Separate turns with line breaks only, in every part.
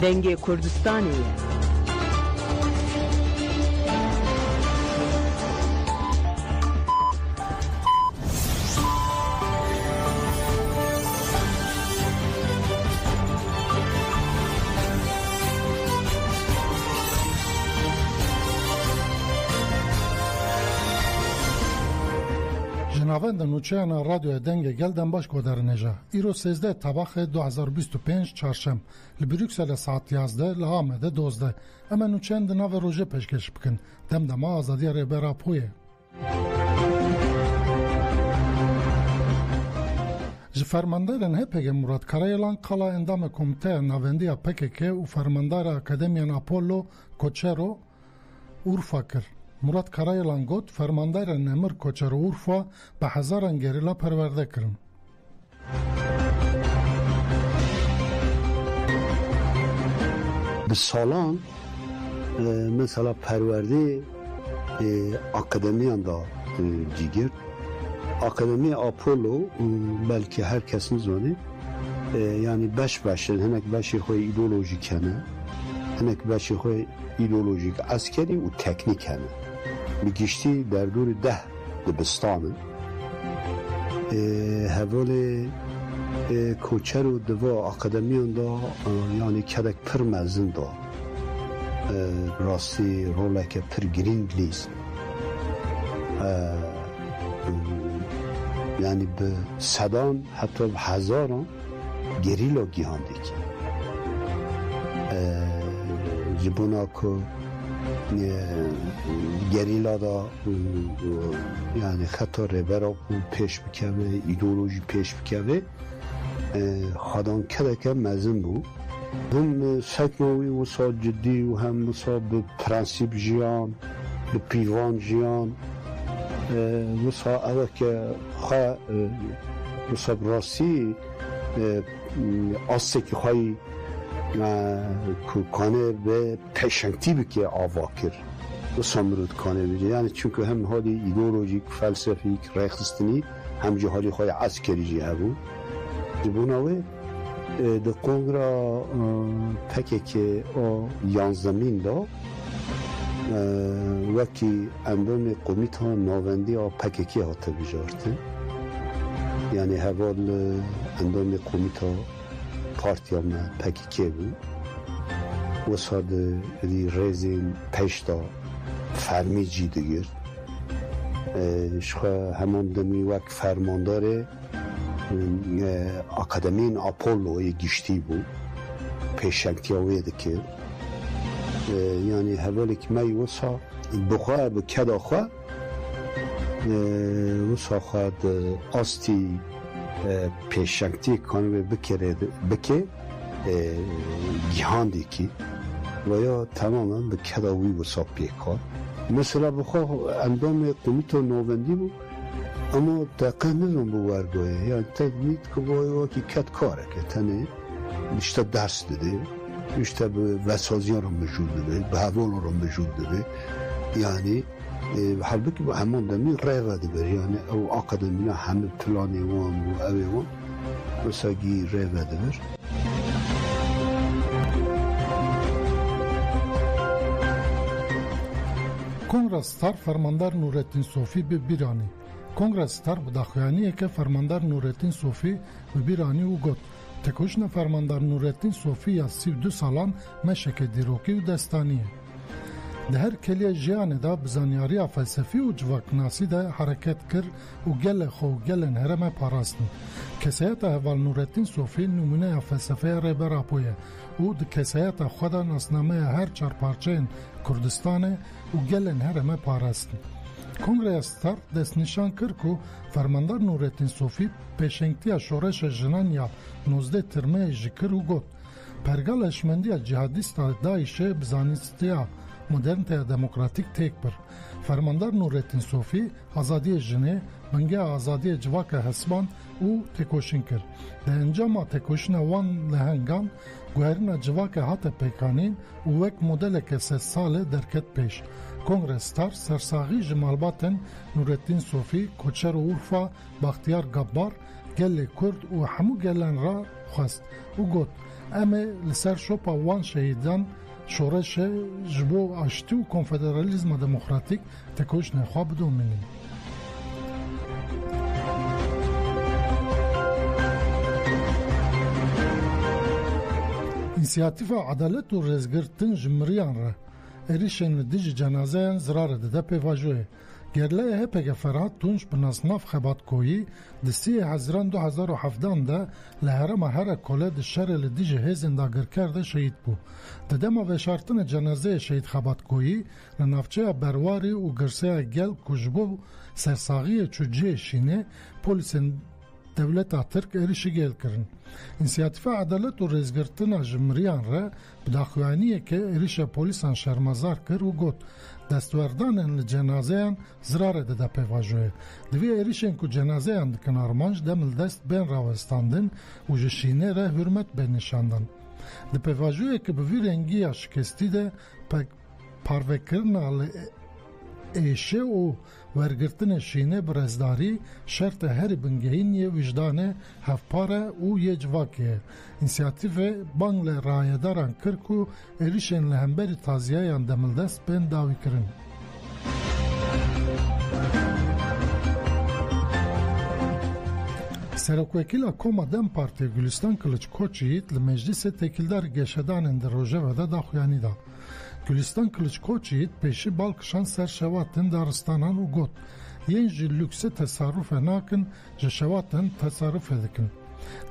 دنگ کردستانی
جنابند نوچهان رادیو دنگ گلدن باش گودرنجا ایرو 13 تباخ 2025 چهارشنبه لبروکسل ساعت 11 لهامده 12 اما نوچهان دناو روژه پیشکش بکن دمدما آزادی ریبرا پویه فرماندارن هپگ مراد کرایلان قلا اندام کمیته نوندی PKK و فرماندار اکادمیان آپولو کوچرو اورفا کرد. مراد کرایلان گفت فرماندار نمر کوچرو اورفا به هزاران گریلا پرورده کرد.
به سالان مثلا پرورده اکادمیان دا جیگر اکادمی آپولو بلکه هر کس نزونه یعنی بش هنک بشی خوی ایدئولوژیک کنه هنک بشی خوی ایدئولوژیک عسکری و تکنیک کنه بگیشتی در دور 10 دبستانه حوال کوچر و دوا اکادمیان دا یعنی کدک پر مزن دا راستی رولک پر گرینگ لیست یعنی به صدان حتی به هزاران گریلا گیهانده که جبونا که گریلا دا یعنی خطا ربرا پیش بکوه ایدئولوژی پیش بکوه خدان کده که مزن بود هم سکنوی و سا جدی و هم سا به پرنسیب جیان به پیوان جیان وسا اوه که خواه وسا براستی آسته که خواهی کانه به پیشنگتی بکه آوا کرد وسا مرود کانه بگه یعنی چونکه هم حالی ایدئولوژیک فلسفیک ریختستنی هم جه حالی خواهی عسکری جه هبون جبوناوه ده قنگرا پکه که یانزمین دا وکی اندام قومیت ها ناوندی ها پککی ها تبجارتن یعنی حوال اندام قومیت ها پارتی ها پککی بود و ساده ریزین پیشتا فرمی جیده گرد شخواه همان دمی وک فرماندار اکادمین آپولو گشتی بود پیشنگتی ها ویده کرد یعنی حوالی که می وسا بخواه به کدا خواه وسا خواهد آستی پیشنگتی کنه بکه گیهاندی که و یا تماما به کداوی وسا پیکار مثلا بخواه اندام قومیت و نووندی بود اما دقیق نزم بورگاه یعنی تدمید که باید که کد کاره که تنه بیشتر درس داده بیشتر به وسازیان رو موجود داره به حوال رو موجود داره یعنی حالا که با همان دمی روده بره یعنی او اکادمی همه پلانی وان و اوه وان مساگی روده بره
کنگرستار فرماندار نورالدین صوفی به بیرانی کنگرستار به داخویانیه که فرماندار نورالدین صوفی به بیرانی و گفت تکوشن فرماندار نورالدین صوفی از 32 سالان مشک دیروکی و دستانیه. ده هر کلیه جیانه دا بزانیاری فلسفی و جواکناسی ده حرکت کرد و گل خو و گل نهرمه پاراستن. کسایت اول نورالدین صوفی نمونه فلسفه ریبرا پویه و ده کسایت خدا نصنامه هر چار پارچین کردستانه و گل نهرمه پاراستن. کنگرستار دست نشان کرد که فرماندار نورالدین صوفی پیشنگتی شورش جنان یا 19 ترمه جکر و گفت پرگال اشمندی جهادیست داعش بزانستی مدرنته دموکراتیک تک بر فرماندار نورالدین صوفی آزادی جنه بنگه آزادی جواک حسبان او تکوشن کرد ده انجام تکوشن وان لهنگان گوهرین جواک هات پیکانین و وک مدل که 3 ساله درکت پیش کنگرستار سرساغی جمالباتن نورالدین صوفی کوچر و اورفا بختیار گبار گل کرد و همو گلن را خواست و گفت ام لسر شوپا وان شهیدان شورش جبو اشتی و کنفدرالیزم دموکراتیک تکوش نخواه بدومینیم. İnisiyatif adalet û rêzgirtin ji miriyan re êrişên li dijî cenazeyan zirarê dide pêvajoyê. Gerleyê HPG Ferhat Tunç bi nasnav Xebatkoyî di 3 Hezîran 2017 de li herêma Herekolê di şerê li dijî hêzên dagirker de şehîd bû. Di dema veşartinê cenazeyê şehîd Xebatkoyî li navçeya Berwarî û Girseya Gel ku ji bo sersaxiyê çû cihê şînê polîsên devleta Tirk êrişî gel kirin. İnisiyatifa adalet û rêzgirtina ji miriyan re bi daxuyaniyeke êrişa polîsan şermezar kir û got destwerdanên li cenazeyan zirarê dide pêvajoyê. Di vê êrişên ku cenazeyan dikin armanc demil dest bên rawestandin û ji şînê re hürmet bên nîşandan. Di pêvajoyekê bi vî rengiya şikestî de parvekirina li êşe û wergirtinê şînê bi rezdarî şerta herî bingehîniyê wijdanê hevpare û yê civakê ye. İnisiyatîvê bang li rayedaran kir ku êrişên li hemberî taziyeyan demildest bên dawîkirin. Serokwekîla Koma Dem Partiya Gülistan Kılıçkoçyiğit li Meclisê Tekildar Geşedanên di Rojava de daxuyanî da. Gülistan Kılıçkoçyiğit pêşî balkişan ser şewatin daristanan û got yên jî lüksê tesarrufê nakin ji şewatin tesarrufê dikin.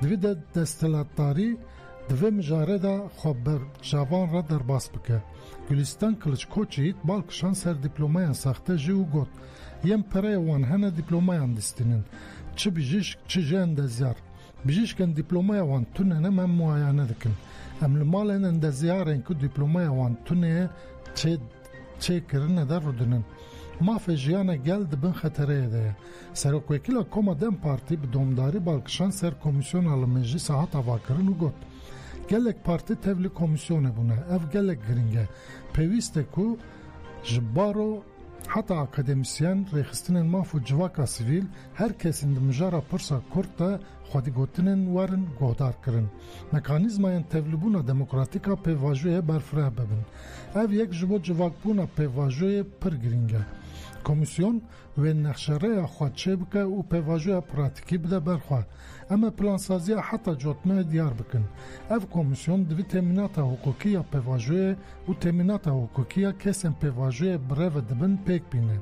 Divê de destelatdarî di vê mijarê de xwe berçavan re derbas bike. Gülistan Kılıçkoçyiğit balkişan ser dîplomayan saxte jî û got yên pereyê wan hene dîplomayan dîstînin çi bijîşk çi jî endezyar. Bijîşkên dîplomaya wan tune em muayene dikin. Em li malên endezyarên ku dîplomaya wan tuneyê çêkirine de rûdinin. Mafê jiyana gel dibin xetereyê de ye. Serokwekîla Koma Dem Partî bi domdarî balkişan ser komisyona li meclîsa hat avakirin û got gelek partî tevlî komisyonê bûne. Ev gelek giring e. Pêwîst e ku ji baro heta akademisyen rêxistinên maf û civaka sivîl her kesên di mijara pirsa Kurd de xwedîgotinên werin guhdar kirin. Mekanîzmayên tevlîbûna demokratîk a pêvajoyê berfireh bibin. Ev yek ji bo civakbûna pêvajoyê pir giring e. Komisyon wê nexşereya xwe çê bike û pêvajoya pratikî bide berxwe. Em ê plansaziya heta cotmeyê diyar bikin. Ev komisyon divê temînata hukukî ya pêvajoyê û temînata hukukî ya kesên pêvajoyê birêve dibin pêk bîne.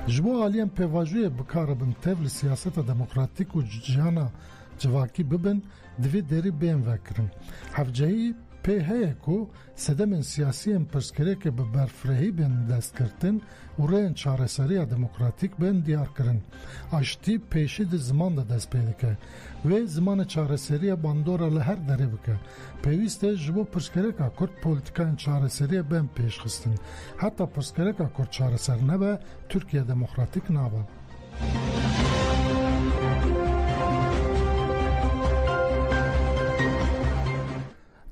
Ji bo aliyên pêvajoyê bikaribin tev li siyaseta demokratîk û cihana civakî bibin, divê derî bên vekirin. Hevcehî pê heye ku sedemên siyasî yên pirsgirêkê bi berfirehî bên destkirtin û rêyên çareseriya demokratîk bên diyar kirin. Aştî pêşî di ziman de dest pê dike. Wê zimanê çareseriya bandora li her derê bike. Pêwîst e ji bo pirsgirêka Kurd polîtikayên çareseriyê bên pêşxistin. Heta pirsgirêka Kurd çareser nebe, Tirkiye demokratîk nabe.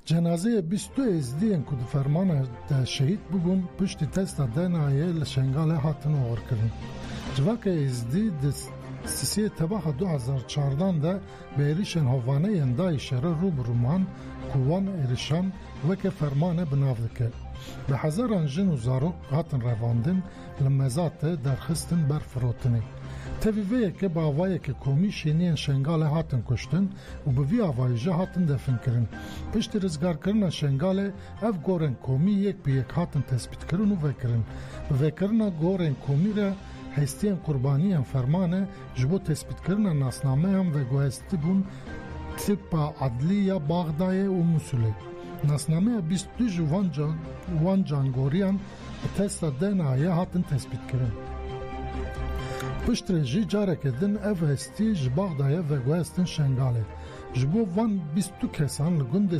Cenazeyê 22 êzdiyên ku di fermana de şehîd bûbûn piştî testa DNA'yê li Şengalê hatin oxirkirin. Civakê êzdî di sisiyê tebaxa 2014 de bi êrişên hovaneyên Daişê re rûbirûman ku wan êrişan weke fermanê bi nav dike. Bi hezaran jin û zarok hatin revandin li mezatê derxistin ber firotinê. Tevî vêyekê bi avayekê komî şêniyên Şengalê hatin kuştin û bi vî avayî jî hatin defînkirin. Piştî rizgarkirina Şengalê ev gorên komî yek bi yek hatin tespîtkirin û vekirin. Bi vekirina gorên komî re hestiyên qurbaniyên fermanê ji bo tespîtkirina nasnameyan veguhestî bûn tipa adlî ya Baxdayê û Musulê. Nasnameya 22 ji wan cangoriyan bi testa DNA'yê hatin tespîtkirin. Piştre jî carekê din ev hestî ji Baxdayê veguhestin Şengalê. Ji bo van 22 kesan li gundê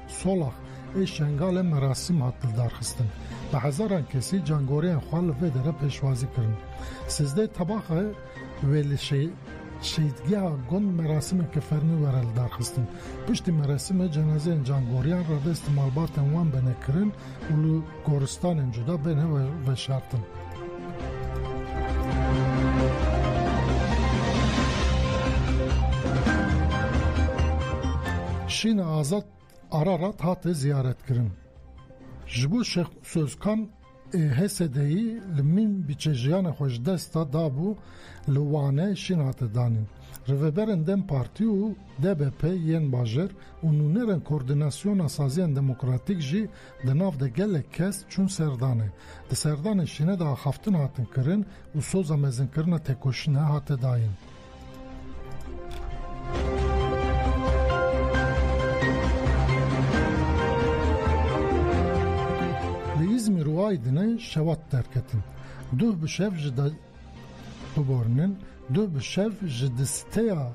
Solah ê Şengalê merasîm hat dildarxistin. Bi hezaran kesî cangoriyên xwe li vê dere pêşwazî kirin. Sizdê tebaxa wê li şehîdgeha gund merasimeke fermî were li darxistin. Piştî merasimê cenazeyên cangoriyan radestî malbatên wan bene kirin û li goristanên cuda bene veşartin. Şîn Azad Ararat hate ziyaret kirin. Ji bo Şex Sözkan HSD'yi li min biçejiyana xwe desta dabû li Wanê şîn hate danîn. Rêveberên Dem Partî û DBP yên bajêr û nûnerên koordinasyona saziyan demokratîk jî di nav de gelek kes çûn serdanê. Di serdanê şînê de axaftin hatin kirin û soza mezinkirina têkoşînê hate dayîn. Li İzmir û Aydinê şewat derketin. Duh bi şev ji biborinin, duh bi şev ji disteya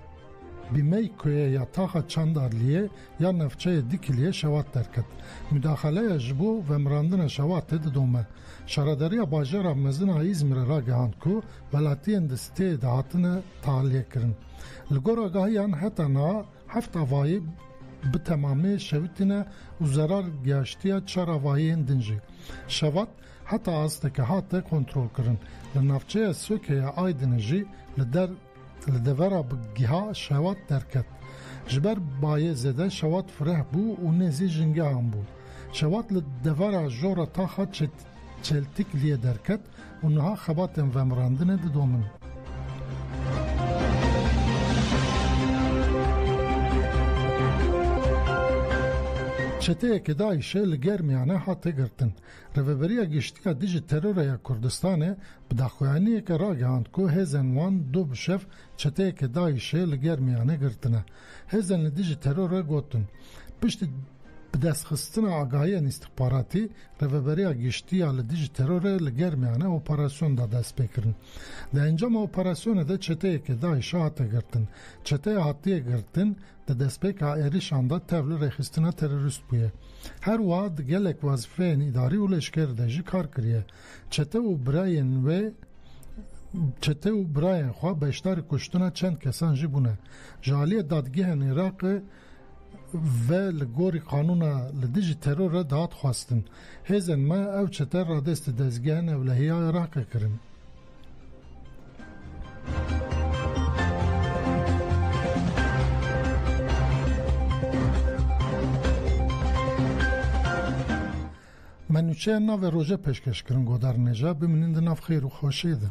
Bimeyko'ya ya taxa Çandarli'ye ya nefçeye Dikili'ye şevat derket. Müdahaleye ji bo vemrandina şevatê didome. Şaradariya bajara mezina İzmir'e ra gihand ku welatiyên disteyê de hatine tahliye kirin. Li gor agahiyan heta niha heft avayî bi temamê şevitîne û zerar gehaştiya çar avayiyên din jî. Şevat heta asteke hate kontrol kirin. Li navçeya Sökeya Aydinê jî li devera giha şevat derket. Ji ber bayê zêde şevat fireh bû û nêzî jingehan bû. Şevat li devera jora taxa Çeltikliye derket û niha xebatên vemrandinê didomin. Çeteyekê Daişê li Germiyanê hate girtin. Rêveberiya giştiya dijî terorê ya Kurdistanê bi daxuyaniyeke ragihand ku hêzên wan du bi şev çeteyekê Daişê li Germiyanê girtine. Hêzên li dijî terorê gotin. Piştî bi destxistina agahiyên istihbaratî, rêveberiya giştiya li dijî terorê li Germiyanê operasyon da dest pê kirin. Di encama operasyonê de çeteyekê Daişê hate girtin. Çeteya hatiye girtin di destpêka êrişan da tev li rêxistina terorîst bûye. Her wiha di gelek wazîfeyên îdarî û leşkerî de jî kar kiriye. Çete û birayên xwe beşdarî kuştina çend kesan jî bûne. Ji aliyê dadgehên Iraqê ve li gorî qanûna li dijî terorê dihat xwestin. Hêzên me ev çete radestî dezgehên Ewlehiya Iraqê kirin. Menûçeya navê roje pêşkeş kirin Godar Nêja bimînin di nav xêr û xweşiyê de.